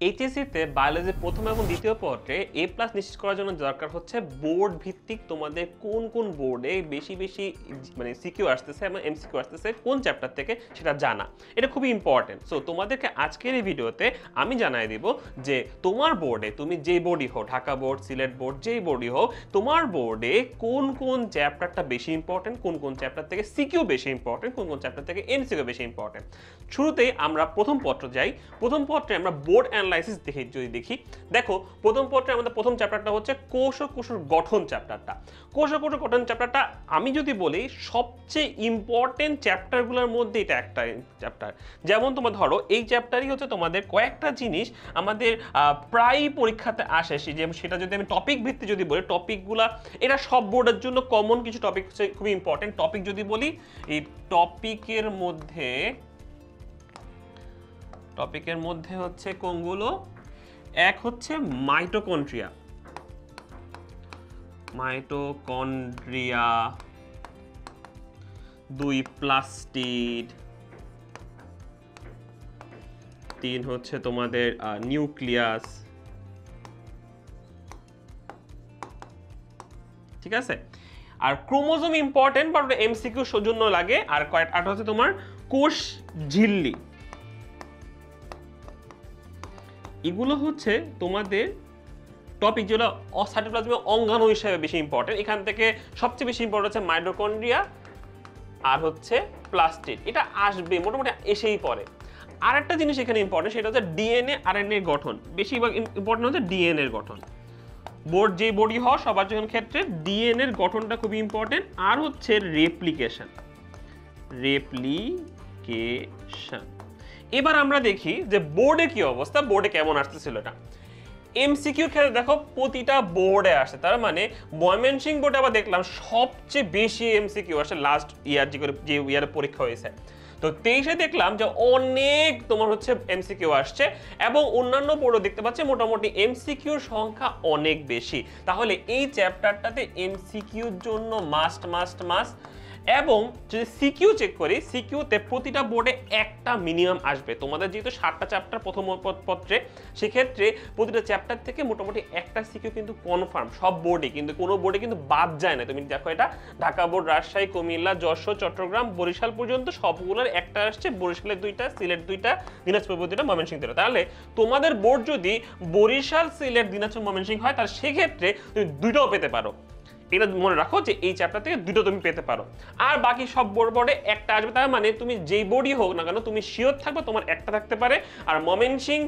এইচএসসিতে বায়োলজির প্রথম এবং দ্বিতীয় পত্রে এ প্লাস নিশ্চিত করার জন্য দরকার হচ্ছে বোর্ড ভিত্তিক তোমাদের কোন কোন বোর্ডে বেশি বেশি মানে সিকিউ আসতেছে এবং এমসিকিউ আসতেছে কোন চ্যাপ্টার থেকে সেটা জানা। এটা খুবই ইম্পর্টেন্ট। সো তোমাদেরকে আজকের এই ভিডিওতে আমি জানাই দিব যে তোমার বোর্ডে তুমি যে বোর্ডই হও, ঢাকা বোর্ড, সিলেট বোর্ড, যেই বোর্ডই হোক, তোমার বোর্ডে কোন কোন চ্যাপ্টারটা বেশি ইম্পর্টেন্ট, কোন কোন চ্যাপ্টার থেকে সিকিউ বেশি ইম্পর্টেন্ট, কোন কোন চ্যাপ্টার থেকে এমসিকিউ বেশি ইম্পর্টেন্ট। শুরুতেই আমরা প্রথম পত্র যাই। প্রথম পত্রে আমরা বোর্ড অ্যানালাইসিস দেখি দেখো প্রথম পত্রে আমাদের প্রথম চ্যাপ্টারটা হচ্ছে কোষ ও কোষের গঠন চ্যাপ্টারটা। কোষ ও কোষের গঠন চ্যাপ্টারটা আমি যদি বলি সবচেয়ে ইম্পর্টেন্ট চ্যাপ্টারগুলোর মধ্যে এটা একটা চ্যাপ্টার। যেমন তোমার ধরো এই চ্যাপ্টারই হচ্ছে তোমাদের কয়েকটা জিনিস আমাদের প্রায় পরীক্ষাতে আসে, সেটা যদি আমি টপিক ভিত্তি যদি বলি টপিকগুলা এটা সব বোর্ডের জন্য কমন কিছু টপিক হচ্ছে খুবই ইম্পর্টেন্ট টপিক। যদি বলি এই টপিকের মধ্যে হচ্ছে কোনগুলো, এক হচ্ছে মাইটোকন্ড্রিয়া, দুই প্লাস্টিড, তিন হচ্ছে তোমাদের নিউক্লিয়াস, ঠিক আছে। আর ক্রোমোজোম ইম্পর্টেন্ট বাট এমসিকিউ জন্য লাগে। আর কয়েকটা হচ্ছে তোমার কোষ ঝিল্লি, এগুলো হচ্ছে তোমাদের টপিক যেগুলো সাইটোপ্লাজমের অঙ্গাণু হিসেবে বেশি ইম্পর্টেন্ট। এখান থেকে সবচেয়ে বেশি ইম্পর্টেন্ট হচ্ছে মাইটোকন্ড্রিয়া আর হচ্ছে প্লাস্টিড, এটা আসবে মোটামুটি এসেই পড়ে। আর একটা জিনিস এখানে ইম্পর্টেন্ট সেটা হচ্ছে ডিএনএ আরএনএ গঠন, বেশিরভাগ ইম্পর্টেন্ট হচ্ছে ডিএনএ এর গঠন। বোর্ড যে বডি হয় সবার জন্য ক্ষেত্রে ডিএনএ এর গঠনটা খুবই ইম্পর্টেন্ট। আর হচ্ছে রেপ্লিকেশন। এবার আমরা দেখি যে বোর্ডে কি অবস্থা, বোর্ডে কেমন আসতেছিল এটা। এমসিকিউ ক্ষেত্রে দেখো প্রতিটা বোর্ডে আসে, তার মানে ময়মনসিংহ বোর্ডে আবার দেখলাম সবচেয়ে বেশি এমসিকিউ আসে লাস্ট ইয়ার যে ইয়ারে পরীক্ষা হয়েছে। তো 23-এ দেখলাম যে অনেক তোমার হচ্ছে এমসিকিউ আসছে এবং অন্যান্য বোর্ডও দেখতে পাচ্ছি মোটামুটি এমসিকিউর সংখ্যা অনেক বেশি। তাহলে এই চ্যাপ্টারটাতে এমসিকিউর জন্য মাস্ট এবং যদি সিকিউ চেক করি সিকিউতে প্রতিটা বোর্ডে একটা মিনিমাম আসবে। তোমাদের যেহেতু 7টা চ্যাপ্টার প্রথম পত্রে, সেক্ষেত্রে প্রতিটা চ্যাপ্টার থেকে মোটামুটি একটা সিকিউ কিন্তু কনফার্ম সব বোর্ডে, কিন্তু কোনো বোর্ডে কিন্তু বাদ যায় না। তুমি দেখো এটা ঢাকা বোর্ড, রাজশাহী, কুমিল্লা, যশোর, চট্টগ্রাম, বরিশাল পর্যন্ত সবগুলোর একটা আসছে, বরিশালের 2টা, সিলেট 2টা, দিনাজপুর 2টা, ময়মনসিংহ 2টা। তাহলে তোমাদের বোর্ড যদি বরিশাল, সিলেট, দিনাজপুর, ময়মনসিংহ হয় তাহলে সেক্ষেত্রে তুমি 2টাও পেতে পারো। এটা মনে রাখো যে এই চ্যাপ্টার থেকে 2টো তুমি পেতে পারো, আর বাকি সব বোর্ডে একটা আসবে। তার মানে তুমি যেই বোর্ডই হোক না কেন তুমি শিওর থাকবে তোমার একটা থাকতে পারে। আর ময়মনসিংহ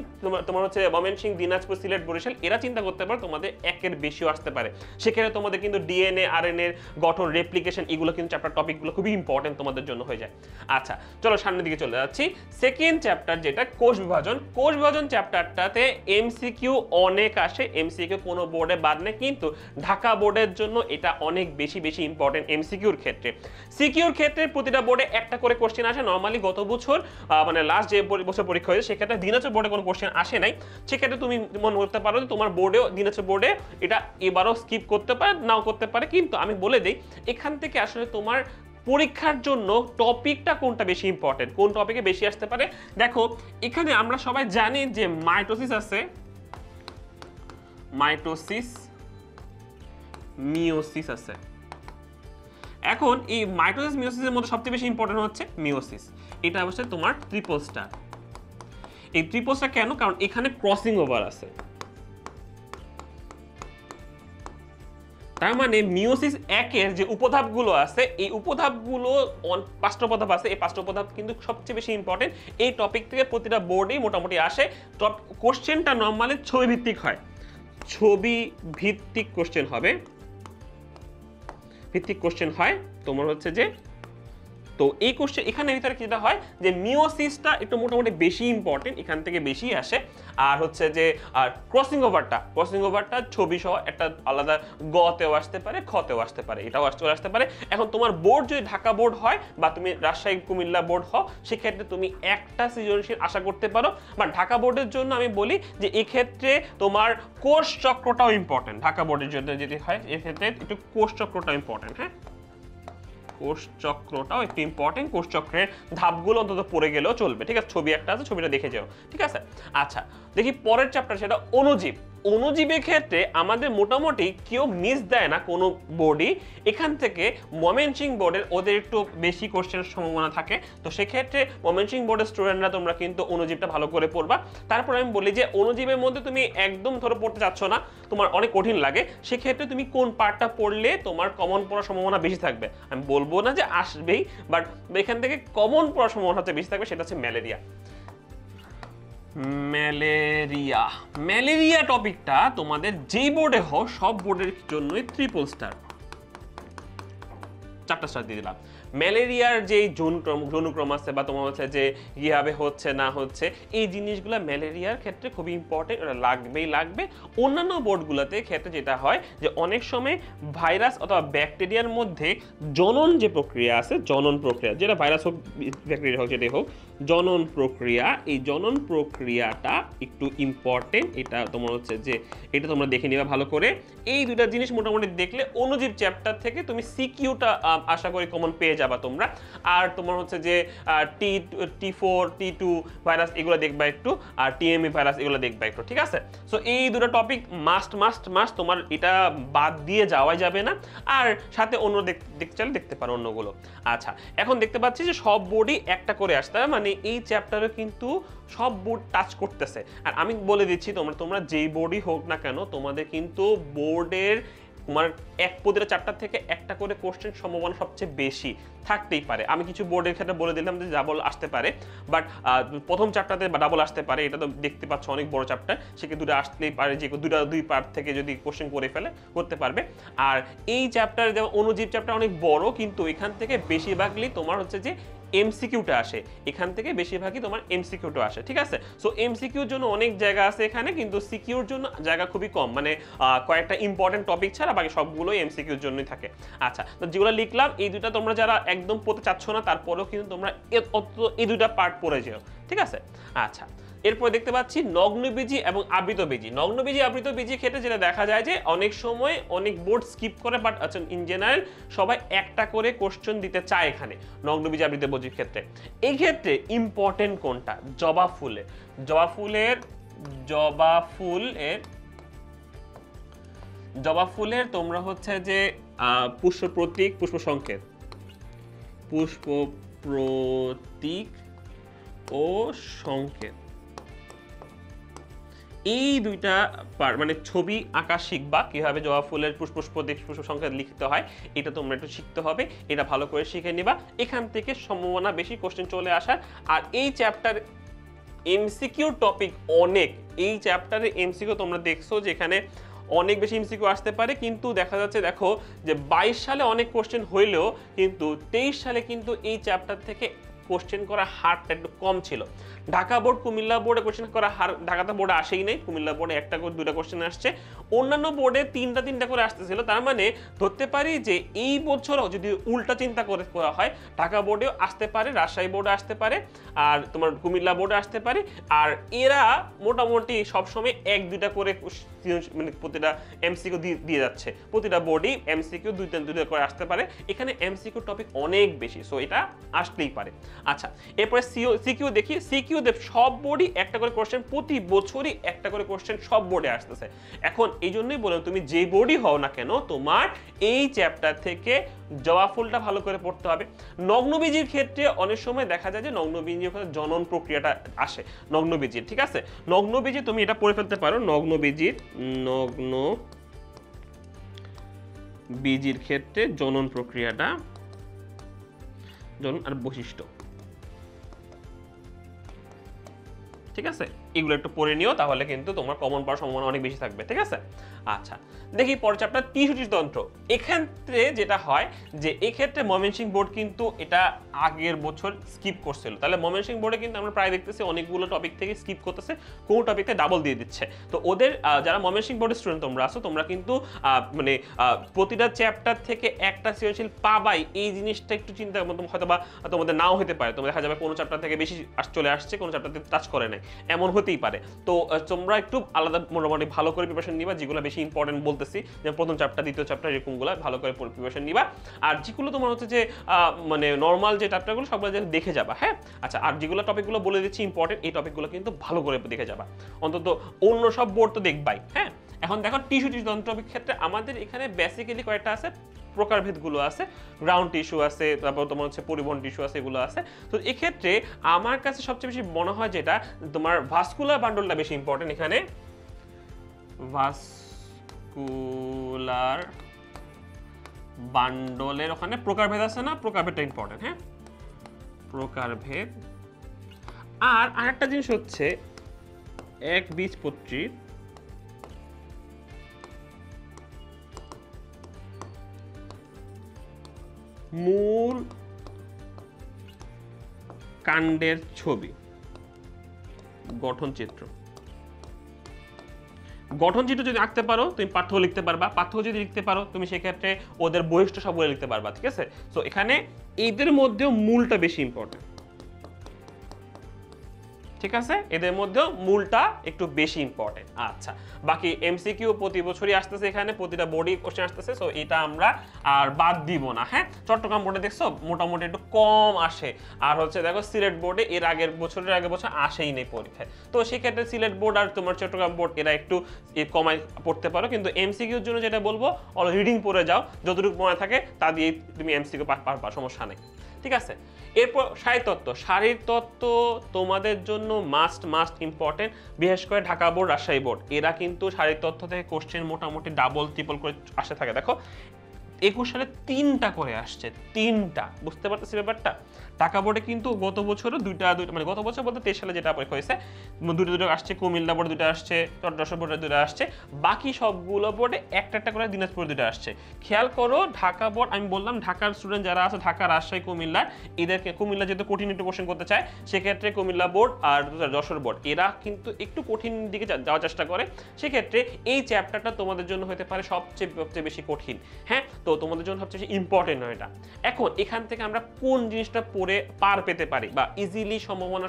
তোমার হচ্ছে ময়মনসিংহ, দিনাজপুর, সিলেট, বরিশাল এরা চিন্তা করতে পারে তোমাদের একের বেশিও আসতে পারে। সেক্ষেত্রে তোমাদের কিন্তু ডিএনএ আরএনএ এর গঠন, রেপ্লিকেশন এগুলো কিন্তু চ্যাপ্টার টপিকগুলো খুবই ইম্পর্টেন্ট তোমাদের জন্য হয়ে যায়। আচ্ছা চলো সামনের দিকে চলে যাচ্ছি। সেকেন্ড চ্যাপ্টার যেটা কোষ বিভাজন চ্যাপ্টারটাতে এমসিকিউ অনেক আসে, এমসিকিউ কোনো বোর্ডে বাদ নেই, কিন্তু ঢাকা বোর্ডের জন্য এটা অনেক বেশি ইম্পর্টেন্ট এমসিকিউর ক্ষেত্রে। সিকিউর ক্ষেত্রে প্রতিটা বোর্ডে একটা করে কোশ্চেন আসে। নরমালি গত বছর মানে লাস্ট যে বছর পরীক্ষা হয়েছে সেক্ষেত্রে দিনাজপুর বোর্ডে কোনো কোশ্চেন আসে নাই। সেক্ষেত্রে তুমি মনে করতে পারো যে তোমার বোর্ডেও দিনাজপুর বোর্ডে এটা এবারও স্কিপ করতে পারে, নাও করতে পারে। কিন্তু আমি বলে দিই এখান থেকে আসলে তোমার পরীক্ষার জন্য টপিকটা কোনটা বেশি ইম্পর্টেন্ট, কোন টপিকে বেশি আসতে পারে। দেখো এখানে আমরা সবাই জানি যে মাইটোসিস আছে, মাইটোসিস, মিওসিস আছে। এখন এই মাইটোসিস মিওসিসের মধ্যে সবচেয়ে বেশি ইম্পর্টেন্ট হচ্ছে মিওসিস। এটা অবশ্যই তোমার ট্রিপল স্টার। এই ট্রিপল স্টার কেন? কারণ এখানে ক্রসিং ওভার আছে। তার মানে মিওসিস একের যে উপধাপগুলো আছে এই উপধাপগুলো 5টা উপধাপ আছে, এই 5টা উপধাপ কিন্তু সবচেয়ে বেশি ইম্পর্টেন্ট। এই টপিক থেকে প্রতিটা বোর্ডেই মোটামুটি আসে। কোশ্চেনটা নর্মালি ছবি ভিত্তিক হয়, ছবি ভিত্তিক কোশ্চেন হবে, তোমার হচ্ছে যে তো এই কোশ্চেন এখানে ভিতরে যেটা হয় যে মিওসিসটা একটু মোটামুটি বেশি ইম্পর্টেন্ট, এখান থেকে বেশি আসে। আর হচ্ছে যে আর ক্রসিং ওভারটা ছবি সহ একটা আলাদা গতেও আসতে পারে, খতেও আসতে পারে, এটাও আসতে পারে। এখন তোমার বোর্ড যদি ঢাকা বোর্ড হয় বা তুমি রাজশাহী কুমিল্লা বোর্ড হও সেক্ষেত্রে তুমি একটা সৃজনশীল আশা করতে পারো। বা ঢাকা বোর্ডের জন্য আমি বলি যে এক্ষেত্রে তোমার কোষ চক্রটাও ইম্পর্টেন্ট। ঢাকা বোর্ডের জন্য যদি হয় এক্ষেত্রে একটু কোষ চক্রটাও ইম্পর্টেন্ট। হ্যাঁ কোষচক্রটাও একটু ইম্পর্টেন্ট, কোষচক্রের ধাপগুলো অন্তত পড়ে গেলেও চলবে, ঠিক আছে? ছবি একটা আছে, ছবিটা দেখে যাও, ঠিক আছে? আচ্ছা, দেখি পরের চ্যাপ্টার, সেটা অণুজীব। অণুজীবের ক্ষেত্রে আমাদের মোটামুটি কেউ মিস দেয় না কোনো বোর্ডই। এখান থেকে ময়মনসিংহ বোর্ডের ওদের একটু বেশি কোশ্চেনের সম্ভাবনা থাকে, তো সেক্ষেত্রে ময়মনসিংহ বোর্ডের স্টুডেন্টরা তোমরা কিন্তু অণুজীবটা ভালো করে পড়বা। তারপর আমি বলি যে অণুজীবের মধ্যে তুমি একদম ধরো পড়তে চাচ্ছ না, তোমার অনেক কঠিন লাগে, সেক্ষেত্রে তুমি কোন পার্টটা পড়লে তোমার কমন পড়ার সম্ভাবনা বেশি থাকবে। আমি বলবো না যে আসবেই, বাট এখান থেকে কমন পড়ার সম্ভাবনা হচ্ছে বেশি থাকবে, সেটা হচ্ছে ম্যালেরিয়া। ম্যালেরিয়া টপিকটা তোমাদের যেই বোর্ডে হোক সব বোর্ডের জন্যই 3 স্টার, 4টা স্টার দিয়ে দিলাম। ম্যালেরিয়ার যে জনুক্রম আছে বা তোমার হচ্ছে যে কিভাবে হচ্ছে না হচ্ছে, এই জিনিসগুলো ম্যালেরিয়ার ক্ষেত্রে খুবই ইম্পর্টেন্ট, ওটা লাগবে। অন্যান্য বোর্ডগুলোতে ক্ষেত্রে যেটা হয় যে অনেক সময় ভাইরাস অথবা ব্যাকটেরিয়ার মধ্যে জনন যে প্রক্রিয়া আছে, জনন প্রক্রিয়া, যেটা ভাইরাস হোক ব্যাকটেরিয়া হোক যেটাই হোক, জনন প্রক্রিয়া, এই জনন প্রক্রিয়াটা একটু ইম্পর্টেন্ট। এটা তোমার হচ্ছে যে এটা তোমরা দেখে নিবা ভালো করে। এই দুটা জিনিস মোটামুটি দেখলে অণুজীব চ্যাপ্টার থেকে তুমি সিকিউটা আশা করি কমন পেয়ে যাবা তোমরা। আর তোমার হচ্ছে যে T4 T2 ভাইরাস এগুলো দেখবা একটু, আর TME ভাইরাস এগুলো দেখবা একটু, ঠিক আছে? সো এই দুটো টপিক মাস্ট তোমার এটা বাদ দিয়ে যাওয়াই যাবে না। আর সাথে অন্য দেখতে চাইলে দেখতে পারো অন্যগুলো। আচ্ছা, এখন দেখতে পাচ্ছি যে সব বোর্ডই একটা করে আসতে, মানে এই চ্যাপ্টারে কিন্তু সব বোর্ড টাচ করতেছে। আর আমি বলে দিচ্ছি তোমরা যেই বোর্ডই হোক না কেন, তোমাদের কিন্তু বোর্ডের তোমার প্রতিটা চ্যাপ্টার থেকে একটা করে কোশ্চেন সম্ভাবনা সবচেয়ে বেশি থাকতেই পারে। আমি কিছু বোর্ডের ক্ষেত্রে বলে দিলাম যে ডাবল আসতে পারে, বাট প্রথম চ্যাপ্টারে ডাবল আসতে পারে, এটা তো দেখতে পাচ্ছ অনেক বড় চ্যাপ্টার, সেক্ষেত্রে দুটো আসতেই পারে, যে দুই পার্ট থেকে যদি কোশ্চেন করে করতে পারবে। আর এই চ্যাপ্টার যেমন অণুজীব চ্যাপ্টার অনেক বড়, কিন্তু এখান থেকে বেশিরভাগই তোমার হচ্ছে যে এমসিকিউটা আসে, এখান থেকে বেশিরভাগই তোমার এমসিকিউটা আসে, ঠিক আছে? সো এমসিকিউর জন্য অনেক জায়গা আছে এখানে, কিন্তু সিকিউর জন্য জায়গা খুবই কম, মানে কয়েকটা ইম্পর্টেন্ট টপিক ছাড়া বাকি সবগুলোই এমসিকিউর জন্যই থাকে। আচ্ছা, তো যেগুলো লিখলাম এই দুটা তোমরা যারা একদম পড়তে চাচ্ছ না, তারপরেও কিন্তু তোমরা এই দুটা পার্ট পড়ে যেও, ঠিক আছে? আচ্ছা, এরপর দেখতে পাচ্ছি নগ্নবীজি এবং আবৃতবীজি। নগ্নবীজি আবৃতবীজির ক্ষেত্রে যেটা দেখা যায় যে অনেক সময় অনেক বোর্ড স্কিপ করে, বাট আচ্ছা ইন জেনারেল সবাই একটা করে কোশ্চেন দিতে চায় এখানে নগ্নবীজি আবৃতবীজির ক্ষেত্রে। এই ক্ষেত্রে ইম্পর্টেন্ট কোনটা? জবা ফুলের তোমরা হচ্ছে যে পুষ্প প্রতীক, পুষ্প সংকেত, পুষ্প প্রতীক ও সংকেত, এই দুইটা মানে ছবি আঁকা শিখবা, কিভাবে জবা ফুলের পুষ্প প্রতীক পুষ্প সংকেত লিখতে হয়, এটা তোমরা একটু শিখতে হবে, এটা ভালো করে শিখে নিবা। এখান থেকে সম্ভাবনা বেশি কোশ্চেন চলে আসার। আর এই চ্যাপ্টার এমসিকিউ টপিক অনেক, এই চ্যাপ্টারে এমসিকিউ তোমরা দেখছো যে এখানে অনেক বেশি এমসিকিউ আসতে পারে, কিন্তু দেখা যাচ্ছে দেখো যে 22 সালে অনেক কোশ্চেন হইলেও কিন্তু 23 সালে কিন্তু এই চ্যাপ্টার থেকে কোশ্চেন করার হারটা একটু কম ছিল। ঢাকা বোর্ড, কুমিল্লা বোর্ডে কোশ্চেন করার হার, ঢাকাতে বোর্ডে আসেই নেই, কুমিল্লা বোর্ডে একটা করে 2টা কোশ্চেন আসছে, অন্যান্য বোর্ডে 3টা করে আসতেছিল। তার মানে ধরতে পারি যে এই বছরও যদি উল্টা চিন্তা করে করা হয়, ঢাকা বোর্ডেও আসতে পারে, রাজশাহী বোর্ডে আসতে পারে, আর তোমার কুমিল্লা বোর্ডে আসতে পারে। আর এরা মোটামুটি সবসময় 1-2টা করে মানে প্রতিটা এমসিকিউ দিয়ে যাচ্ছে, প্রতিটা বোর্ডই এমসিকিউ 2টা করে আসতে পারে। এখানে এমসিকিউ টপিক অনেক বেশি, সো এটা আসতেই পারে। আচ্ছা, এরপরে সিকিউ দেখি। সিকিউ সব বোর্ডই একটা করে কোশ্চেন, প্রতি বছরই একটা করে কোশ্চেন সব বোর্ডে আসতেছে। এখন এই জন্যই বললাম তুমি যে বোর্ডই হও না কেন, তোমার এই চ্যাপ্টার থেকে জবা ফুলটা ভালো করে পড়তে হবে। নগ্নবীজির ক্ষেত্রে অনেক সময় দেখা যায় যে নগ্নবীজির জনন প্রক্রিয়াটা আসে নগ্নবীজির, ঠিক আছে? নগ্নবীজি তুমি এটা পড়ে ফেলতে পারো, নগ্নবীজির ক্ষেত্রে জনন প্রক্রিয়াটা, জনন আর বৈশিষ্ট্য, ঠিক আছে? এগুলো একটু পড়ে নিও, তাহলে কিন্তু তোমার কমন পাওয়ার সম্ভাবনা অনেক বেশি থাকবে, ঠিক আছে? আচ্ছা, দেখি পরের চ্যাপ্টার 63 তন্ত্র। এক্ষেত্রে যেটা হয় যে এক্ষেত্রে ময়মনসিংহ বোর্ড কিন্তু এটা আগের বছর স্কিপ করছিল, তাহলে ময়মনসিংহ বোর্ডে কিন্তু আমরা প্রায় দেখতেছি অনেকগুলো টপিক থেকে স্কিপ করতেছে, কোন টপিকতে ডাবল দিয়ে দিচ্ছে। তো ওদের যারা ময়মনসিংহ বোর্ডের স্টুডেন্ট তোমরা আছো, তোমরা কিন্তু মানে প্রতিটা চ্যাপ্টার থেকে একটা সৃজনশীল পাবাই, এই জিনিসটা একটু চিন্তা হয়তো বা তোমাদের নাও হতে পারে। তোমরা দেখা যাবে কোনো চ্যাপ্টার থেকে বেশি চলে আসছে, কোনো চ্যাপ্টারতে টাচ করে নাই, এমন হতেই পারে। তো তোমরা একটু আলাদা মোটামুটি ভালো করে প্রিপারেশন নিবা, যেগুলো বেশি ইম্পর্টেন্ট বলতেছি, যেমন প্রথম চ্যাপ্টার দ্বিতীয় চ্যাপ্টার এরকমগুলো ভালো করে প্রিপারেশন নিবা। আর যেগুলো তোমার হচ্ছে যে মানে নর্মাল যে চ্যাপ্টারগুলো সবগুলো দেখে যাবা। হ্যাঁ, আচ্ছা, আর যেগুলো টপিকগুলো বলে দিচ্ছি ইম্পর্টেন্ট, এই টপিকগুলো কিন্তু ভালো করে দেখে যাবা, অন্তত অন্য সব বোর্ড তো দেখবাই। হ্যাঁ, এখন দেখো টিস্যু টপিক ক্ষেত্রে আমাদের এখানে বেসিক্যালি কয়েকটা আছে, প্রকারভেদগুলো আছে, গ্রাউন্ড টিস্যু আছে, তারপর তোমার হচ্ছে পরিবহন টিস্যু আছে, এগুলো আছে। তো এক্ষেত্রে আমার কাছে সবচেয়ে বেশি মনে হয় যেটা তোমার ভাস্কুলার বান্ডলটা বেশি ইম্পর্টেন্ট। এখানে ভাস্কুলার বান্ডলের ওখানে প্রকারভেদ আছে না, প্রকারভেদটা ইম্পর্টেন্ট। হ্যাঁ, প্রকারভেদ। আর আরেকটা জিনিস হচ্ছে একবীজপত্রীর মূল কাণ্ডের ছবি, গঠনচিত্র। গঠনচিত্র যদি আঁকতে পারো তুমি পাঠ্য লিখতে পারবা, পাঠ্য যদি লিখতে পারো তুমি সেক্ষেত্রে ওদের বৈশিষ্ট্য সবগুলো লিখতে পারবা। ঠিক আছে, তো এখানে এদের মধ্যেও মূলটা বেশি ইম্পর্টেন্ট। ঠিক আছে, এদের মধ্যেও মূলটা একটু বেশি ইম্পর্টেন্ট। আচ্ছা, বাকি এমসিকিউ প্রতি বছরই আসতেছে, এখানে প্রতিটা বোর্ডই কোশ্চেন আসতেছে, সো এটা আমরা আর বাদ দিব না। হ্যাঁ, চট্টগ্রাম বোর্ডে দেখছো মোটামুটি একটু কম আসে, আর হচ্ছে দেখো সিলেট বোর্ডে এর আগের বছর আসেই নেই পরীক্ষায়। তো সেক্ষেত্রে সিলেট বোর্ড আর তোমার চট্টগ্রাম বোর্ড এরা একটু কমায় পড়তে পারো, কিন্তু এমসিকিউর জন্য যেটা বলবো অল রিডিং পড়ে যাও, যতটুকু মনে থাকে তা দিয়ে তুমি এমসিকিউ পারবা, সমস্যা নেই। ঠিক আছে, এরপর শারীরতত্ত্ব তোমাদের জন্য মাস্ট ইম্পর্টেন্ট, বিশেষ করে ঢাকা বোর্ড, রাজশাহী বোর্ড, এরা কিন্তু শারীরতত্ত্ব থেকে কোশ্চেন মোটামুটি ডাবল ট্রিপল করে আসে থাকে। দেখো 21 সালে 3টা করে আসছে, 3টা, বুঝতে পারতেছি ব্যাপারটা। ঢাকা বোর্ডে কিন্তু গত বছরও দুইটা মানে গত বছর বলতে 23 সালে যেটা পরীক্ষা হয়েছে দুটো আসছে, কুমিল্লা বোর্ডে 2টা আসছে, চট্টগ্রাম বোর্ডে 2টা আসছে, বাকি সবগুলো বোর্ডে একটা করে দিনাজপুরে 2টা আসছে। খেয়াল করো ঢাকা বোর্ড, আমি বললাম ঢাকার স্টুডেন্ট যারা আছে, ঢাকা, রাজশাহী, কুমিল্লা, এদেরকে কুমিল্লা যেহেতু কঠিন একটু কোশ্চেন করতে চায়, সেক্ষেত্রে কুমিল্লা বোর্ড আর যশোর বোর্ড এরা কিন্তু একটু কঠিন দিকে যাওয়ার চেষ্টা করে। সেক্ষেত্রে এই চ্যাপ্টারটা তোমাদের জন্য হতে পারে সবচেয়ে বেশি কঠিন। হ্যাঁ, তো তোমাদের জন্য সবচেয়ে ইম্পর্টেন্ট হয় এটা। এখন এখান থেকে আমরা কোন জিনিসটা পড়ে পার পেতে পারি বা ইজিলি সম্ভাবনা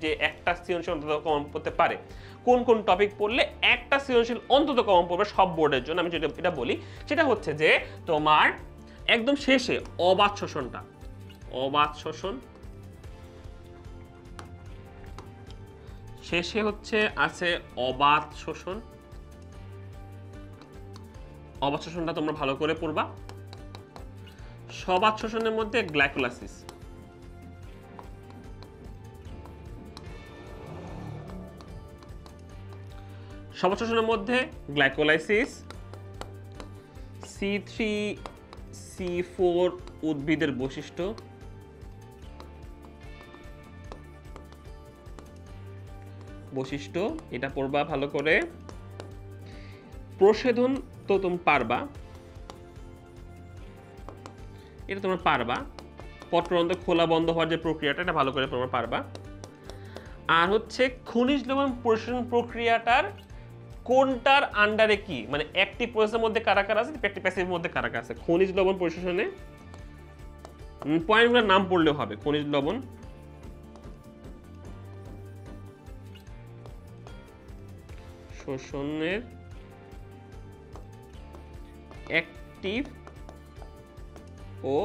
যে একটা সৃজনশীল অন্তত কমন করতে পারে, কোন কোন টপিক পড়লে একটা সৃজনশীল অন্তত কমন পড়বে সব বোর্ডের জন্য, আমি যেটা বলি সেটা হচ্ছে যে তোমার একদম শেষে অবাধ শোষণটা, অবাধ শোষণ শেষে হচ্ছে আছে অবাধ শোষণ। অবাধ শোষণটা তোমরা ভালো করে পড়বা। সবাধ শোষণের মধ্যে গ্লাইকোলাইসিস, সবাধ শোষণের মধ্যে গ্লাইকোলাইসিস, C3C4 উদ্ভিদের বৈশিষ্ট্য, এটা পড়বা ভালো করে। প্রশোধন তো তুমি পারবা, এটা তোমরা পারবা। পত্ররন্ধ্র খোলা বন্ধ হওয়ার যে প্রক্রিয়াটা, এটা ভালো করে তোমরা পারবা। আর হচ্ছে খনিজ লবণ পরিশোধন প্রক্রিয়াটার কোনটার আন্ডারে কি, মানে অ্যাক্টিভ প্রসেসের মধ্যে কারা কারা আছে, প্যাসিভের মধ্যে কারা কারা আছে। খনিজ লবণ পরিশোধনে পয়েন্টগুলোর নাম পড়লেও হবে। খনিজ লবণ শোষণের অ্যাক্টিভ ও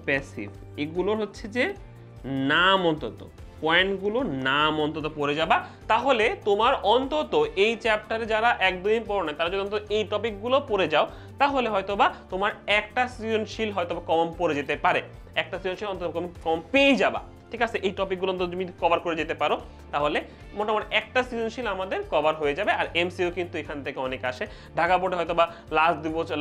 প্যাসিভ, এগুলোর হচ্ছে যে নাম অন্তত, পয়েন্টগুলো নাম অন্তত পড়ে যাবা। তাহলে তোমার অন্তত এই চ্যাপ্টারে যারা একদমই পড়ো না, তারা যদি অন্তত এই টপিকগুলো পড়ে যাও, তাহলে হয়তোবা তোমার একটা সৃজনশীল হয়তোবা কম পড়ে যেতে পারে, একটা সৃজনশীল অন্তত কম পেয়ে যাবা। ঠিক আছে, এই টপিকগুলো অন্তত তুমি কভার করে যেতে পারো, তাহলে মোটামুটি একটা সৃজনশীল আমাদের কভার হয়ে যাবে। আর এমসিও কিন্তু এখান থেকে অনেক আসে। ঢাকা বোর্ডে হয়তো বা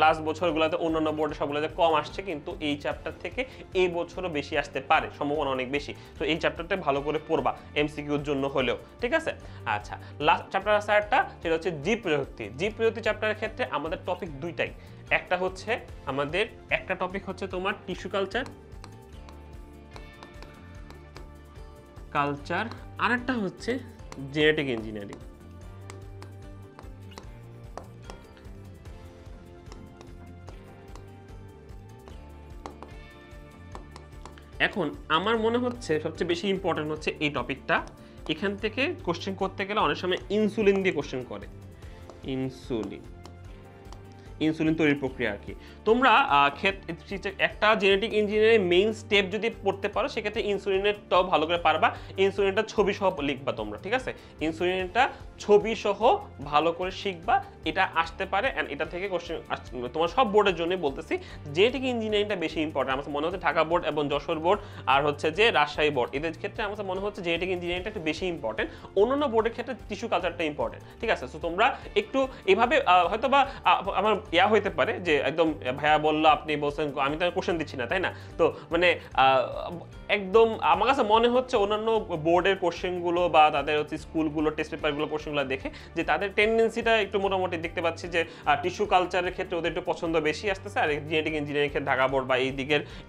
লাস্ট বছরগুলোতে অন্যান্য বোর্ডে সবগুলোতে কম আসছে, কিন্তু এই চ্যাপ্টার থেকে এই বছরও বেশি আসতে পারে, সম্ভাবনা অনেক বেশি। তো এই চ্যাপ্টারটা ভালো করে পড়বা এমসিকিউর জন্য হলেও। ঠিক আছে, আচ্ছা, লাস্ট চ্যাপ্টার আছে একটা, সেটা হচ্ছে জীব প্রযুক্তি। জীব প্রযুক্তি চ্যাপ্টারের ক্ষেত্রে আমাদের টপিক দুইটাই, একটা হচ্ছে আমাদের একটা টপিক হচ্ছে তোমার টিস্যু কালচার, আরেকটা হচ্ছে জেনেটিক ইঞ্জিনিয়ারিং। এখন আমার মনে হচ্ছে সবচেয়ে বেশি ইম্পর্টেন্ট হচ্ছে এই টপিকটা। এখান থেকে কোশ্চেন করতে গেলে অনেক সময় ইনসুলিন দিয়ে কোশ্চেন করে, ইনসুলিন তৈরির প্রক্রিয়া আর কি। তোমরা একটা জেনেটিক ইঞ্জিনিয়ারিং মেইন স্টেপ যদি পড়তে পারো সেক্ষেত্রে ইনসুলিনেরটাও ভালো করে পারবা। ইনসুলিনটা ছবি সহ লিখবা তোমরা, ঠিক আছে? ইনসুলিনটা ছবি সহ ভালো করে শিখবা, এটা আসতে পারে। অ্যান্ড এটা থেকে কোশ্চেন তোমার সব বোর্ডের জন্যই বলতেছি, জেনেটিক ইঞ্জিনিয়ারিংটা বেশি ইম্পর্টেন্ট। আমার মনে হচ্ছে ঢাকা বোর্ড এবং যশোর বোর্ড আর হচ্ছে যে রাজশাহী বোর্ড, এদের ক্ষেত্রে আমার মনে হচ্ছে জেনেটিক ইঞ্জিনিয়ারিংটা একটু বেশি ইম্পর্টেন্ট। অন্যান্য বোর্ডের ক্ষেত্রে টিস্যু কালচারটা ইম্পর্টেন্ট, ঠিক আছে? সো তোমরা একটু এভাবে হয়তো বা আমার হইতে পারে যে একদম ভাইয়া বললো, আপনি বলছেন, আমি তো কোশ্চেন দিচ্ছি না, তাই না? তো মানে একদম আমার কাছে মনে হচ্ছে অন্যান্য বোর্ডের কোশ্চেনগুলো বা তাদের হচ্ছে স্কুলগুলো টেস্ট পেপারগুলো কোশ্চেনগুলো দেখে যে তাদের টেন্ডেন্সিটা একটু মোটামুটি দেখতে পাচ্ছি যে টিস্যু কালচারের ক্ষেত্রে ওদের একটু পছন্দ বেশি আসতেছে, আর জেনেটিক ইঞ্জিনিয়ারিং ক্ষেত্রে ঢাকা বোর্ড বা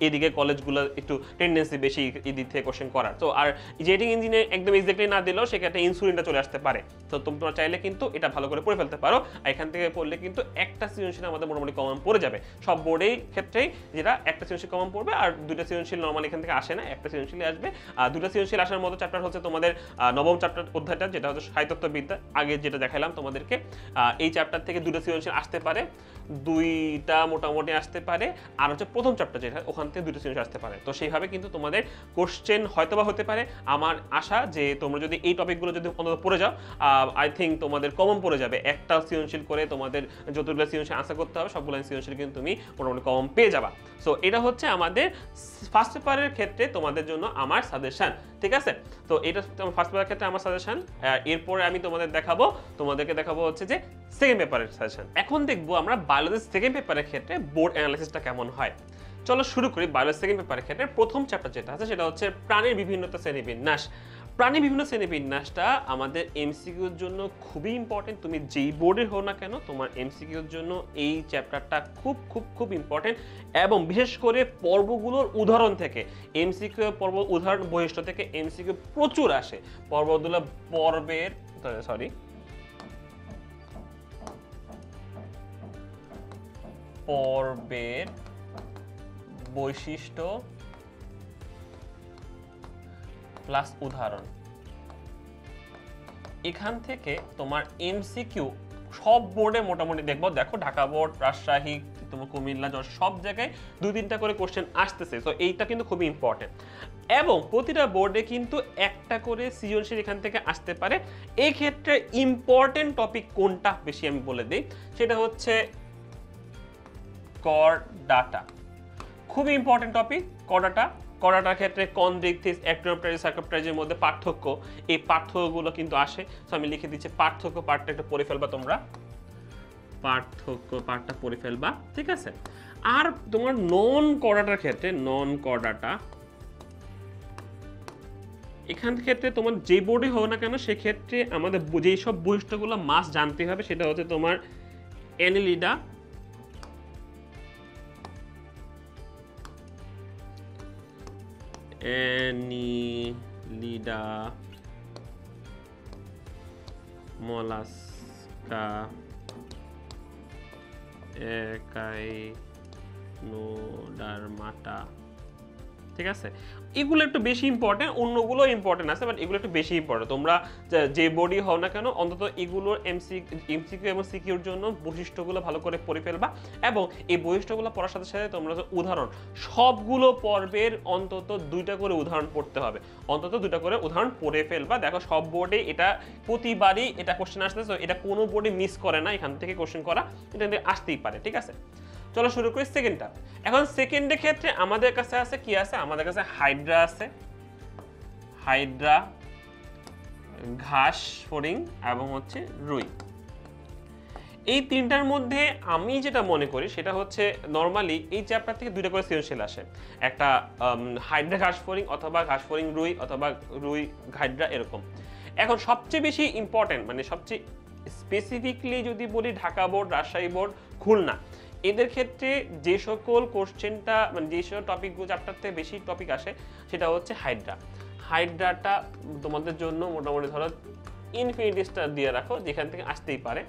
এইদিকের কলেজগুলো একটু টেন্ডেন্সি বেশি এই দিক থেকে কোশ্চেন করার। তো আর জেনেটিক ইঞ্জিনিয়ারিং একদম এক্স্যাক্টলি না দিলেও সেক্ষেত্রে ইনসুলিনটা চলে আসতে পারে। তো তোমরা চাইলে কিন্তু এটা ভালো করে পড়ে ফেলতে পারো। এখান থেকে পড়লে কিন্তু একটা সৃজনশীল আমাদের মোটামুটি কমন পড়ে যাবে সব বোর্ডেই ক্ষেত্রেই, যেটা একটা সৃজনশীল কমন পড়বে আর দুইটা সৃজনশীল নরমালি এখান থেকে আসে না, একটা সৃজনশীল আসবে। আর দুইটা সৃজনশীল আসার মতো চ্যাপ্টার হচ্ছে তোমাদের নবম চ্যাপ্টার অধ্যায়টা, যেটা হচ্ছে সাহিত্যবিদ্যা, আগে যেটা দেখাইলাম তোমাদেরকে। এই চ্যাপ্টার থেকে দুটো সৃজনশীল আসতে পারে, দুইটা মোটামুটি আসতে পারে, আর হচ্ছে প্রথম চ্যাপ্টার যেটা, ওখান থেকে দুটো সৃজনশীল আসতে পারে। তো সেইভাবে কিন্তু তোমাদের কোশ্চেন হয়তোবা হতে পারে। আমার আশা যে তোমরা যদি এই টপিকগুলো যদি অন্তত পড়ে যাও, আই থিঙ্ক তোমাদের কমন পড়ে যাবে। একটা সৃজনশীল করে তোমাদের যতগুলো সৃজনশীল আনসার করতে হবে সবগুলো সৃজনশীল কিন্তু তুমি মোটামুটি কমন পেয়ে যাবা। সো এটা হচ্ছে আমাদের ফার্স্ট পেপারের ক্ষেত্রে তোমাদের জন্য আমার সাজেশন, ঠিক আছে? তো এটা ফার্স্ট পেপারের ক্ষেত্রে আমার সাজেশন। এরপরে আমি তোমাদেরকে দেখাবো হচ্ছে যে সেকেন্ড পেপারের সাজেশন। এখন দেখবো আমরা বায়োলজির সেকেন্ড পেপারের ক্ষেত্রে বোর্ড অ্যানালাইসিসটা কেমন হয়। চলো শুরু করি। বায়োলজি সেকেন্ড পেপারের ক্ষেত্রে প্রথম চ্যাপ্টার যেটা আছে সেটা হচ্ছে প্রাণীর বিভিন্নতা শ্রেণীবিন্যাস। প্রাণী বিভিন্ন শ্রেণীবিন্যাসটা আমাদের এমসিকিউর জন্য খুবই ইম্পর্টেন্ট। তুমি যেই বোর্ডের হও না কেন, তোমার এমসিকিউর জন্য এই চ্যাপ্টারটা খুব খুব খুব ইম্পর্টেন্ট। এবং বিশেষ করে পর্বগুলোর উদাহরণ থেকে এমসিকিউ, পর্ব উদাহরণ বৈশিষ্ট্য থেকে এমসিকিউ প্রচুর আসে। পর্বের বৈশিষ্ট্য প্লাস উদাহরণ, এখান থেকে তোমার এমসিকিউ সব বোর্ডে মোটামুটি দেখো ঢাকা বোর্ড, রাজশাহী, তোমার কুমিল্লা, সব জায়গায় 2-3টা করে কোশ্চেন আসতেছে। তো এইটা কিন্তু খুবই ইম্পর্টেন্ট। এবং প্রতিটা বোর্ডে কিন্তু একটা করে সৃজনশীল এখান থেকে আসতে পারে। এই ক্ষেত্রে ইম্পর্টেন্ট টপিক কোনটা বেশি আমি বলে দিই, সেটা হচ্ছে করডাটা। খুবই ইম্পর্টেন্ট টপিক করডাটা। করডাটার ক্ষেত্রে কন্ড্রিকথিস, অ্যাক্টিনোপ্টেরিস, সাইক্লোপ্টেরিসের মধ্যে পার্থক্য, এই পার্থক্যগুলো কিন্তু আসে। সো আমি লিখে দিচ্ছি পার্থক্য পার্টটা একটু পড়ে ফেলবা তোমরা, পার্থক্য পার্টটা পড়ে ফেলবা, ঠিক আছে? আর তোমার নন করডাটার ক্ষেত্রে, নন করডাটা এখান ক্ষেত্রে তোমার যে বোর্ডে হোক না কেন সেক্ষেত্রে আমাদের যেই সব বৈশিষ্ট্যগুলো মাস্ট জানতে হবে সেটা হচ্ছে তোমার অ্যানিলিডা, মলাস্কা, একাইনোডার্মাটা, ঠিক আছে? এগুলো একটু বেশি ইম্পর্টেন্ট, অন্যগুলো ইম্পর্টেন্ট আছে, বাট এগুলো একটু বেশি ইম্পর্টেন্ট। তোমরা যে বোর্ডই হও না কেন অন্তত এগুলোর এমসিকিউ এবং সিকিউর জন্য বৈশিষ্ট্যগুলো ভালো করে পড়ে ফেলবা। এবং এই বৈশিষ্ট্যগুলো পড়ার সাথে সাথে তোমরা উদাহরণ, সবগুলো পর্বের অন্তত 2টা করে উদাহরণ পড়তে হবে, অন্তত 2টা করে উদাহরণ পড়ে ফেলবা। দেখো সব বোর্ডে এটা প্রতিবারই এটা কোশ্চেন আসতেছে, এটা কোনো বোর্ডে মিস করে না, এখান থেকে কোশ্চেন করা এটা আসতেই পারে, ঠিক আছে? চলো শুরু করি সেকেন্ডটা। এখন সেকেন্ডের ক্ষেত্রে আমাদের কাছে আছে কি আছে, আমাদের কাছে হাইড্রা আছে, হাইড্রা, ঘাস ফড়িং এবং হচ্ছে রুই। এই তিনটার মধ্যে আমি যেটা মনে করি সেটা হচ্ছে নরমালি এই চ্যাপ্টার থেকে 2টা করে সৃজনশীল আসে, একটা হাইড্রা ঘাস ফড়িং অথবা ঘাস ফড়িং রুই অথবা রুই হাইড্রা এরকম। এখন সবচেয়ে বেশি ইম্পর্টেন্ট মানে সবচেয়ে স্পেসিফিকলি যদি বলি ঢাকা বোর্ড, রাজশাহী বোর্ড, খুলনা, এদের ক্ষেত্রে যে সকল কোশ্চেনটা মানে যে সকল টপিকগুলো চ্যাপ্টার থেকে বেশি টপিক আসে সেটা হচ্ছে হাইড্রা। হাইড্রাটা তোমাদের জন্য মোটামুটি ধরো ইনফিনিটি স্টার দিয়ে রাখো, যেখান থেকে আসতেই পারে।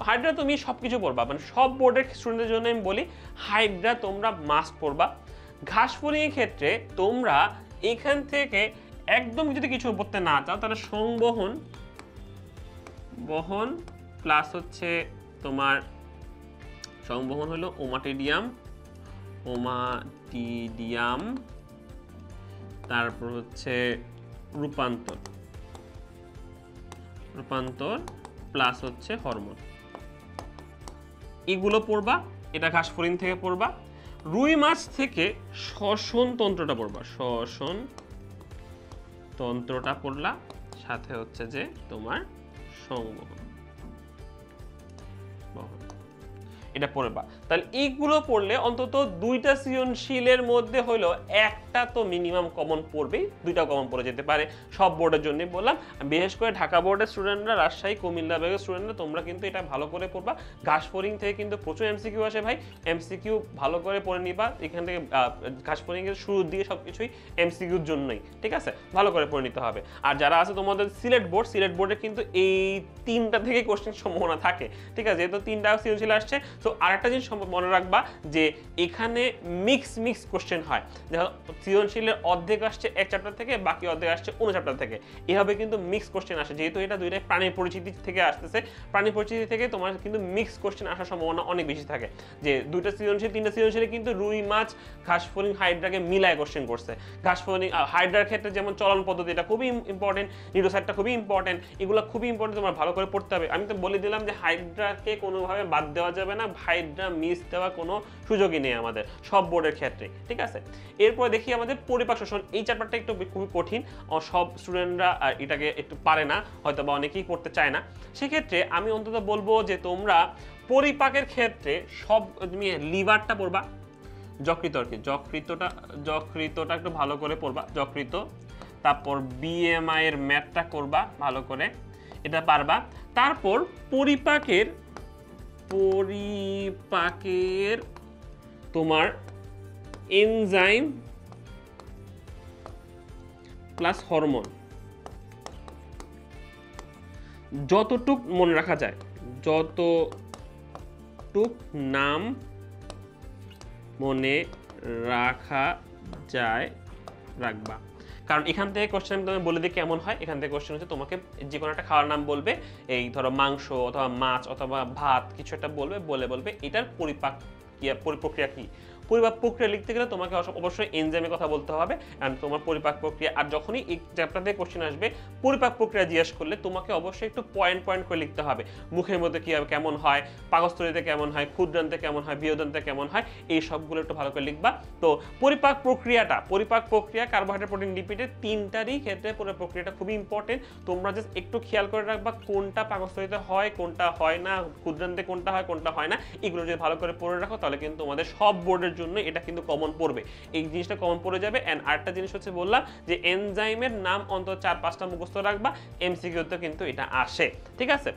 হাইড্রা তুমি সব কিছু পড়বা, মানে সব বোর্ডের স্টুডেন্টদের জন্য আমি বলি হাইড্রা তোমরা মাস্ট পড়বা। ঘাসফড়িং এর ক্ষেত্রে তোমরা এখান থেকে একদম যদি কিছু করতে না চাও তাহলে সংবহন বহন প্লাস হচ্ছে তোমার সংবহন হলো ওমাটিডিয়াম, তারপর হচ্ছে রূপান্তর প্লাস হচ্ছে হরমোন, এগুলো পড়বা। এটা ঘাসফড়িং থেকে পড়বা। রুই মাছ থেকে শ্বসন তন্ত্রটা পড়বা, শ্বসন তন্ত্রটা পড়লা, সাথে হচ্ছে যে তোমার সংবহন এটা পড়বা। তাহলে এইগুলো পড়লে অন্তত দুইটা সৃজনশীলের মধ্যে হলো একটা তো মিনিমাম কমন পড়বেই, দুইটা কমন পড়ে যেতে পারে। সব বোর্ডের জন্য বললাম, বিশেষ করে ঢাকা বোর্ডের স্টুডেন্টরা, রাজশাহী কুমিল্লা বিভাগের স্টুডেন্টরা তোমরা কিন্তু এটা ভালো করে পড়বা। ঘাসফড়িং থেকে কিন্তু প্রচুর এমসিকিউ আসে ভাই, এমসিকিউ ভালো করে পড়ে নিবা। এখান থেকে ঘাসফড়িং এর শুরুর দিকে সবকিছুই এমসিকিউর জন্যই, ঠিক আছে, ভালো করে পড়ে নিতে হবে। আর যারা আছে তোমাদের সিলেট বোর্ডে কিন্তু এই তিনটা থেকে কোশ্চেন সম্ভাবনা থাকে, ঠিক আছে, যেহেতু তিনটা সৃজনশীল আসছে। তো আরেকটা জিনিস মনে রাখবা যে এখানে মিক্স কোশ্চেন হয়, যেমন সৃজনশীলের অর্ধেক আসছে এক চ্যাপ্টার থেকে, বাকি অর্ধেক আসছে অন্য চ্যাপ্টার থেকে, এভাবে কিন্তু মিক্স কোশ্চেন আসে। যেহেতু এটা দুইটাই প্রাণীর পরিচিতি থেকে আসতেছে, প্রাণীর পরিচিতি থেকে তোমার কিন্তু মিক্স কোশ্চেন আসার সম্ভাবনা অনেক বেশি থাকে। যে দুইটা সৃজনশীল, তিনটা সৃজনশীলে কিন্তু রুই মাছ, ঘাসফড়িং, হাইড্রাকে মিলায় কোশ্চেন করছে। ঘাসফড়িং হাইড্রার ক্ষেত্রে যেমন চলন পদ্ধতি এটা খুবই ইম্পর্টেন্ট, নিউরোসাইটটা খুবই ইম্পর্টেন্ট, এগুলো খুবই ইম্পর্টেন্ট, তোমার ভালো করে পড়তে হবে। আমি তো বলে দিলাম যে হাইড্রাকে কোনোভাবে বাদ দেওয়া যাবে না, হাইড্রা মিস দেওয়া কোনো সুযোগই নেই আমাদের সব বোর্ডের ক্ষেত্রে, ঠিক আছে। এরপর দেখি আমাদের পরিপাক শোষণ, এই চ্যাপ্টারটা একটু খুবই কঠিন, সব স্টুডেন্টরা এটাকে একটু পারে না হয়তো, বা অনেকেই করতে চায় না। সেক্ষেত্রে আমি অন্তত বলবো যে তোমরা পরিপাকের ক্ষেত্রে সব, তুমি লিভারটা পড়বা, যকৃতটা একটু ভালো করে পড়বা, যকৃত, তারপর বিএমআই এর ম্যাথটা করবা ভালো করে, এটা পারবা। তারপর পরিপাকের তোমার এনজাইম প্লাস হরমোন যতটুক মনে রাখা যায়, যতটুক নাম মনে রাখা যায় রাখবা। কারণ এখান থেকে কোশ্চেন আমি তোমাকে বলে দিই কেমন হয়। এখান থেকে কোশ্চেন হচ্ছে তোমাকে যে কোনো একটা খাওয়ার নাম বলবে, এই ধরো মাংস অথবা মাছ অথবা ভাত কিছু একটা বলবে এটার পরিপ্রক্রিয়া কি। পরিপাক প্রক্রিয়া লিখতে গেলে তোমাকে অবশ্যই এনজাইমের কথা বলতে হবে, এন্ড তোমার পরিপাক প্রক্রিয়া। আর যখনই এই চ্যাপ্টার থেকে কোশ্চেন আসবে পরিপাক প্রক্রিয়া জিজ্ঞেস করলে তোমাকে অবশ্যই একটু পয়েন্ট করে লিখতে হবে। মুখের মধ্যে কীভাবে কেমন হয়, পাকস্থলীতে কেমন হয়, ক্ষুদ্রান্তে কেমন হয়, বৃহদান্তে কেমন হয়, এই সবগুলো একটু ভালো করে লিখবা। তো পরিপাক প্রক্রিয়া কার্বোহাইড্রেট, প্রোটিন, লিপিডের তিনটারই ক্ষেত্রে পরিপাক প্রক্রিয়াটা খুবই ইম্পর্টেন্ট। তোমরা জাস্ট একটু খেয়াল করে রাখবা কোনটা পাকস্থলীতে হয়, কোনটা হয় না, ক্ষুদ্রান্তে কোনটা হয়, কোনটা হয় না, এগুলো যদি ভালো করে পড়ে রাখো তাহলে কিন্তু তোমাদের সব বোর্ডের জন্য এটা কিন্তু কমন পড়বে, এই জিনিসটা কমন পড়ে যাবে। এন্ড আরেকটা জিনিস হচ্ছে বললাম যে এনজাইমের নাম অন্তত 4-5টা মুখস্থ রাখবা, এমসিকিউতে কিন্তু এটা আসে, ঠিক আছে।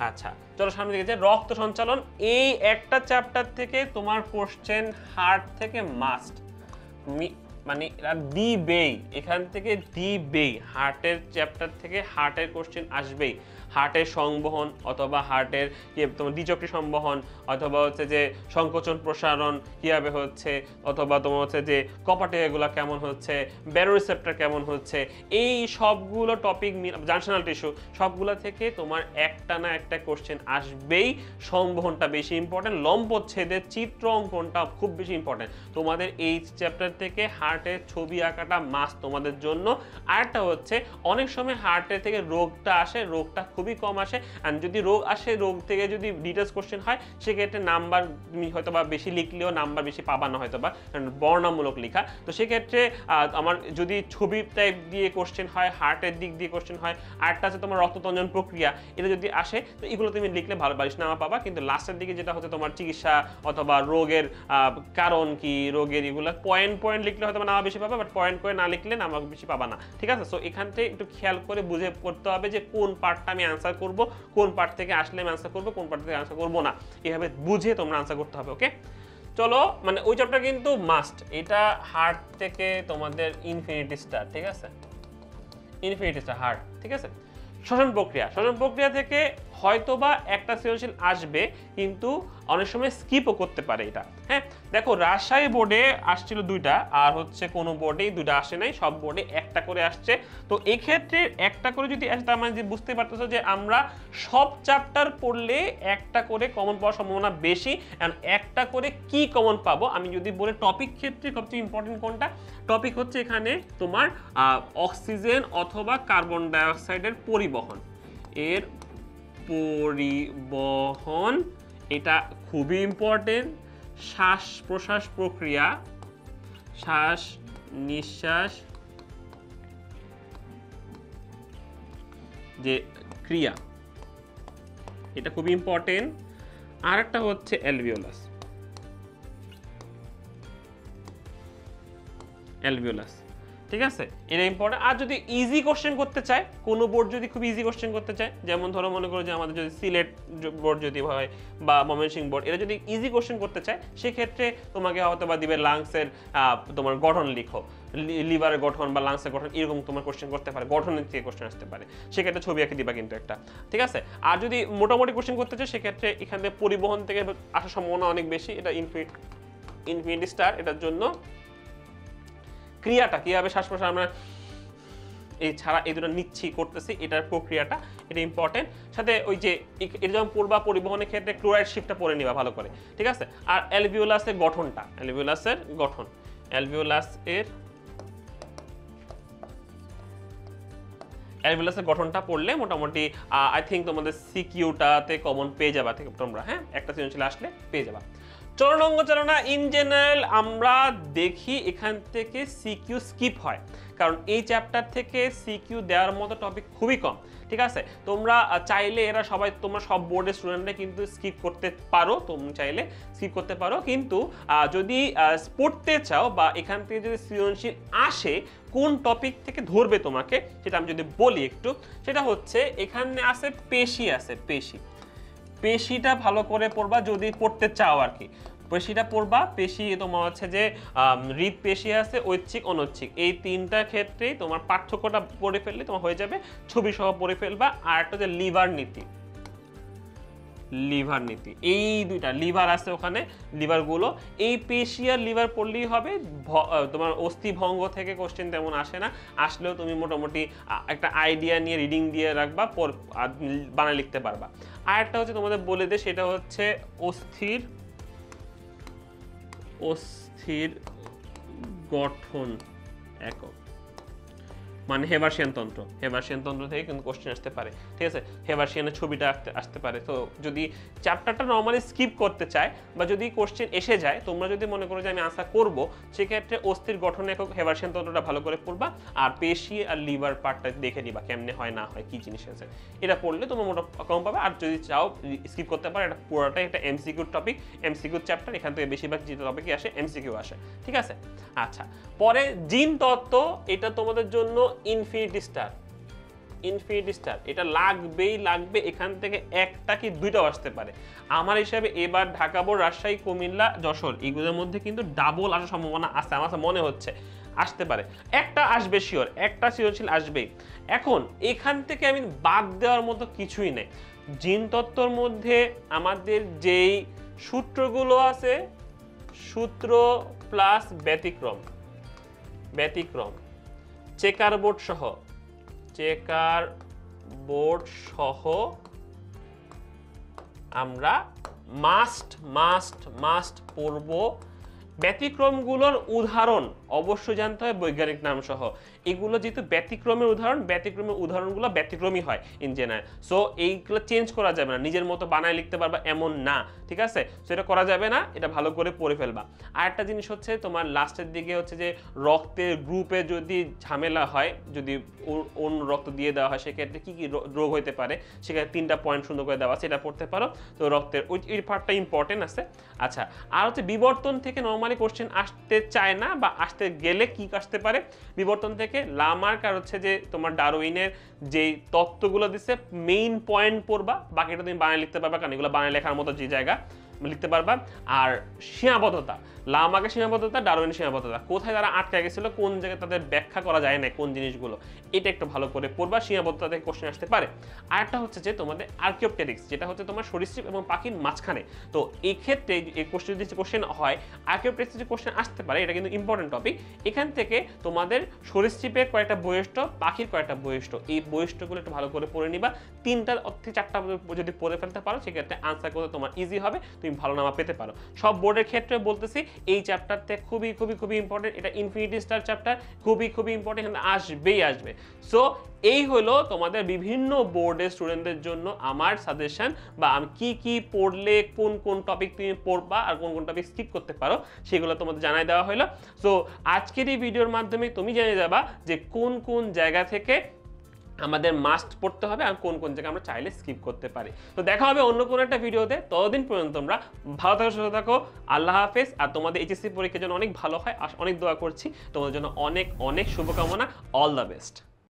আচ্ছা চলো সামনে দিকে যাই। রক্ত সঞ্চালন, এই একটা চ্যাপ্টার থেকে তোমার কোশ্চেন হার্ট থেকে মাস্ট, মানে দিবেই, এখান থেকে দিবেই, হার্টের চ্যাপ্টার থেকে হার্টের কোশ্চেন আসবেই। হার্টের সংবহন অথবা হার্টের তোমার দ্বিচক্রী সংবহন অথবা হচ্ছে যে সংকোচন প্রসারণ কিভাবে হচ্ছে, অথবা তোমার হচ্ছে যে কপাটিয়াগুলো কেমন হচ্ছে, ব্যারোরিসেপ্টর কেমন হচ্ছে, এই সবগুলো টপিক, জাংশনাল টিস্যু, সবগুলো থেকে তোমার একটা না একটা কোশ্চেন আসবেই। সংবহনটা বেশি ইম্পর্টেন্ট, লম্বচ্ছেদের চিত্র অঙ্কনটা খুব বেশি ইম্পর্টেন্ট তোমাদের এই চ্যাপ্টার থেকে। হার্টের ছবি আঁকাটা মাস্ট তোমাদের জন্য। আরেকটা হচ্ছে অনেক সময় হার্টের থেকে রোগটা আসে, রোগটা খুবই কম আসে, আর যদি রোগ আসে, রোগ থেকে যদি ডিটেলস কোশ্চেন হয় সেক্ষেত্রে নাম্বার তুমি হয়তো বা বেশি লিখলেও নাম্বার বেশি পাবা না হয়তো বা, বর্ণামূলক লেখা। তো সেক্ষেত্রে আমার যদি ছবি টাইপ দিয়ে কোশ্চেন হয়, হার্টের দিক দিয়ে কোশ্চেন হয়, আরেকটা আছে তোমার রক্ততঞ্জন প্রক্রিয়া, এটা যদি আসে তো এগুলো তুমি লিখলে ভালো নামা পাবা। কিন্তু লাস্টের দিকে যেটা হচ্ছে তোমার চিকিৎসা অথবা রোগের কারণ কি, রোগের এগুলো পয়েন্ট লিখলে হয়তো নামা বেশি পাবা, বাট পয়েন্ট করে না লিখলে নামা বেশি পাবা না, ঠিক আছে। সো এখান থেকে একটু খেয়াল করে বুঝে করতে হবে যে কোন পার্টটা আমি আনসার করব, কোন পার্ট থেকে আসলে আমি আনসার করব, কোন পার্ট থেকে আনসার করব না, এভাবে বুঝে তোমরা আনসার করতে হবে। ওকে চলো, মানে ওই চ্যাপ্টার কিন্তু মাস্ট, এটা হার্ট থেকে তোমাদের ইনফিনিটি স্টার, ঠিক আছে, ইনফিনিটি স্টার হার্ট, ঠিক আছে। শ্বসন প্রক্রিয়া থেকে হয়তোবা একটা সৃজনশীল আসবে কিন্তু অনেক সময় স্কিপও করতে পারে এটা। হ্যাঁ, দেখো রাজশাহী বোর্ডে আসছিল 2টা, আর হচ্ছে কোনো বোর্ডেই 2টা আসে নাই, সব বোর্ডে একটা করে আসছে। তো এই ক্ষেত্রে একটা করে যদি আসে তার মানে যে বুঝতে পারতেছো যে আমরা সব চ্যাপ্টার পড়লে একটা করে কমন পাওয়ার সম্ভাবনা বেশি। এন্ড একটা করে কি কমন পাবো আমি যদি বলি, টপিক ক্ষেত্রে সবচেয়ে ইম্পর্টেন্ট কোনটা? টপিক হচ্ছে এখানে তোমার অক্সিজেন অথবা কার্বন ডাই অক্সাইডের পরিবহন, এর পরিবহন, এটা খুবই ইম্পর্টেন্ট। শ্বাস প্রশ্বাস প্রক্রিয়া, শ্বাস নিঃশ্বাস যে ক্রিয়া, এটা খুবই ইম্পর্টেন্ট। আর একটা হচ্ছে অ্যালভিওলাস, অ্যালভিওলাস, ঠিক আছে, এটা ইম্পর্টেন্ট। আর যদি ইজি কোশ্চেন করতে চায়, কোনো বোর্ড যদি খুব ইজি কোশ্চেন করতে চায়, যেমন ধরো মনে করো যে আমাদের যদি সিলেট বোর্ড যদি হয় বা ময়মনসিংহ বোর্ড, এরা যদি ইজি কোশ্চেন করতে চায় সেক্ষেত্রে তোমাকে হয়তো বা দিবে লাংসের তোমার গঠন লিখো, লিভারের গঠন বা লাংসের গঠন, এরকম তোমার কোশ্চেন করতে পারে, গঠনের থেকে কোশ্চেন আসতে পারে, সেক্ষেত্রে ছবি এঁকে দিবা কিন্তু একটা, ঠিক আছে। আর যদি মোটামুটি কোশ্চেন করতে চায় সেক্ষেত্রে এখানে পরিবহন থেকে আসার সম্ভাবনা অনেক বেশি, এটা ইনফিনিটি স্টার। এটার জন্য ক্রিয়াটা কীভাবে শ্বাস প্রশ্বাস আমরা এই ছাড়া এই দুটো নিচ্ছি করতেছি, এটার প্রক্রিয়াটা, এটা ইম্পর্টেন্ট। সাথে ওই যে এটা যখন পড়বা পরিবহনের ক্ষেত্রে ক্লোরাইড শিফটটা পড়ে নিবা ভালো করে, ঠিক আছে। আর অ্যালভিওলাসের গঠনটা, অ্যালভিওলাসের গঠন, অ্যালভিওলাসের গঠনটা পড়লে মোটামুটি আই থিঙ্ক তোমাদের সিকিউটাতে কমন পেয়ে যাবা থেকে তোমরা, হ্যাঁ, একটা সৃজনশীল আসলে পেয়ে যাবা। চলন অঙ্গচালনা ইন জেনারেল আমরা দেখি এখান থেকে সিকিউ স্কিপ হয়, কারণ এই চ্যাপ্টার থেকে সিকিউ দেওয়ার মতো টপিক খুবই কম, ঠিক আছে। তোমরা চাইলে এরা সবাই তোমরা সব বোর্ডের স্টুডেন্টরা কিন্তু স্কিপ করতে পারো, তোমরা চাইলে স্কিপ করতে পারো, কিন্তু যদি পড়তে চাও বা এখান থেকে যদি সৃজনশীল আসে কোন টপিক থেকে ধরবে তোমাকে সেটা আমি যদি বলি একটু, সেটা হচ্ছে এখানে আছে পেশি, আছে পেশি, পেশিটা ভালো করে পড়বা যদি পড়তে চাও আর কি, পেশিটা পড়বা। পেশি তোমার হচ্ছে যে হৃদ পেশি আছে, ঐচ্ছিক অনৈচ্ছিক, এই তিনটা ক্ষেত্রেই তোমার পার্থক্যটা পড়ে ফেললে তোমার হয়ে যাবে, ছবি সহ পড়ে ফেলবা। আর একটা যে লিভার নীতি, লিভার নীতি, এই দুইটা লিভার আছে ওখানে, লিভারগুলো, এই পেশি আর লিভার পড়লেই হবে। তোমার অস্থি ভঙ্গ থেকে কোশ্চেন তেমন আসে না, আসলেও তুমি মোটামুটি একটা আইডিয়া নিয়ে রিডিং দিয়ে রাখবা, বানায় লিখতে পারবা। আর একটা হচ্ছে তোমাদের বলে দে, সেটা হচ্ছে অস্থির গঠন একক, মানে হেবার্সিয়ান তন্ত্র, হেবার্সিয়ান তন্ত্র থেকে কিন্তু কোশ্চেন আসতে পারে, ঠিক আছে। হেবার্সিয়ানের ছবিটা আসতে পারে। তো যদি চ্যাপ্টারটা নর্মালি স্কিপ করতে চায় বা যদি কোশ্চেন এসে যায়, তোমরা যদি মনে করো যে আমি আনসার করব, সেক্ষেত্রে অস্থির গঠন একক হেবার্সিয়ান তন্ত্রটা ভালো করে পড়বা, আর পেশি আর লিভার পার্টটা দেখে নিবা কেমনে হয় না হয়, কি জিনিস আছে, এটা পড়লে তোমরা মোটা কম পাবে। আর যদি চাও স্কিপ করতে পারো, এটা পুরোটাই একটা এমসিকিউ টপিক, এমসিকিউ চ্যাপ্টার, এখান থেকে বেশিরভাগ যে টপিকই আসে এমসিকিউ আসে, ঠিক আছে। আচ্ছা, পরে জিন তত্ত্ব, এটা তোমাদের জন্য ইনফিনিটি স্টার, ইনফিনিটি স্টার, এটা লাগবেই লাগবে। এখান থেকে একটা কি দুইটাও আসতে পারে আমার হিসাবে। এবার ঢাকা বোর্ড, রাজশাহী, কুমিল্লা, যশোর, এগুলোর মধ্যে কিন্তু ডাবল আসার সম্ভাবনা আছে, আমার মনে হচ্ছে আসতে পারে, একটা আসবে শিওর, একটা সৃজনশীল আসবেই। এখন এখান থেকে আমি বাদ দেওয়ার মতো কিছুই নেই। জিন তত্ত্বর মধ্যে আমাদের যেই সূত্রগুলো আছে, সূত্র প্লাস ব্যতিক্রম, ব্যতিক্রম, চেকার বোর্ড সহ আমরা মাস্ট পড়ব। ব্যতিক্রমগুলোর উদাহরণ অবশ্যই জানতে হয় বৈজ্ঞানিক নাম সহ। এগুলো যেহেতু ব্যতিক্রমের উদাহরণগুলো ব্যতিক্রমী হয় ইন জেনারেল, সো এইগুলো চেঞ্জ করা যাবে না, নিজের মতো বানায় লিখতে পারবা এমন না, ঠিক আছে। সো এটা করা যাবে না, এটা ভালো করে পড়ে ফেলবা। আর একটা জিনিস হচ্ছে তোমার লাস্টের দিকে হচ্ছে যে রক্তের গ্রুপে যদি ঝামেলা হয়, যদি অন্য রক্ত দিয়ে দেওয়া হয়, সেক্ষেত্রে কি কি রোগ হতে পারে, সেক্ষেত্রে 3টা পয়েন্ট সুন্দর করে দেওয়া আছে, এটা পড়তে পারো। তো রক্তের ওই পার্টটা ইম্পর্টেন্ট আছে। আচ্ছা, আর হচ্ছে বিবর্তন থেকে নর্মালি কোশ্চেন আসতে চায় না, বা আসতে গেলে কি আসতে পারে বিবর্তন থেকে, লামার্ক আর হচ্ছে যে তোমার ডারউইনের যেই তত্ত্বগুলো দিচ্ছে মেইন পয়েন্ট পড়বা, বাকিটা তুমি বানায় লিখতে পারবা, কারণ এগুলো বানায় লেখার মতো যে জায়গা। লিখতে পারবা। আর সীমাবদ্ধতা, লামার্কের সীমাবদ্ধতা, ডারউইনের সীমাবদ্ধতা, কোথায় তারা আটকে গেছিল, কোন জায়গায় তাদের ব্যাখ্যা করা যায় না কোন জিনিসগুলো, এটা একটু ভালো করে পড়বা। সীমাবদ্ধতা থেকে কোশ্চেন আসতে পারে। আরেকটা হচ্ছে যে তোমাদের আর্কিওপটেরিক্স, যেটা হচ্ছে তোমার সরীসৃপ এবং পাখির মাঝখানে। তো এই ক্ষেত্রে এই কোশ্চেন যদি কোশ্চেন হয়, আর্কিওপটেরিক্স যে কোশ্চেন আসতে পারে, এটা কিন্তু ইম্পর্টেন্ট টপিক। এখান থেকে তোমাদের সরীসৃপের কয়েকটা বৈশিষ্ট্য, পাখির কয়েকটা বৈশিষ্ট্য, এই বৈশিষ্ট্যগুলো একটু ভালো করে পড়ে নিবা। 3টা থেকে 4টা যদি পড়ে ফেলতে পারো, সেক্ষেত্রে আনসার করতে তোমার ইজি হবে, তুমি ভালো নাম্বার পেতে পারো। সব বোর্ডের ক্ষেত্রে বলতেছি এই চ্যাপ্টারতে খুবই খুবই খুবই ইম্পর্টেন্ট, এটা ইনফিনিটি স্টার চ্যাপ্টার, খুবই খুবই ইম্পর্টেন্ট, এখানে আসবেই আসবে। সো এই হলো তোমাদের বিভিন্ন বোর্ডের স্টুডেন্টদের জন্য আমার সাজেশন, বা আমি কি পড়লে কোন কোন টপিক তুমি পড়বা আর কোন কোন টপিক স্কিপ করতে পারো, সেগুলো তোমাদের জানাই দেওয়া হলো। সো আজকের এই ভিডিওর মাধ্যমে তুমি জেনে যাবা যে কোন কোন জায়গা থেকে আমাদের মাস্ট পড়তে হবে আর কোন কোন জায়গায় আমরা চাইলে স্কিপ করতে পারি। তো দেখা হবে অন্য কোনো একটা ভিডিওতে। ততদিন পর্যন্ত তোমরা ভালো থাকো, সুস্থ থাকো। আল্লাহ হাফেজ। আর তোমাদের এইচএসসি পরীক্ষার জন্য অনেক ভালো হয়, অনেক দোয়া করছি তোমাদের জন্য, অনেক অনেক শুভকামনা। All the best.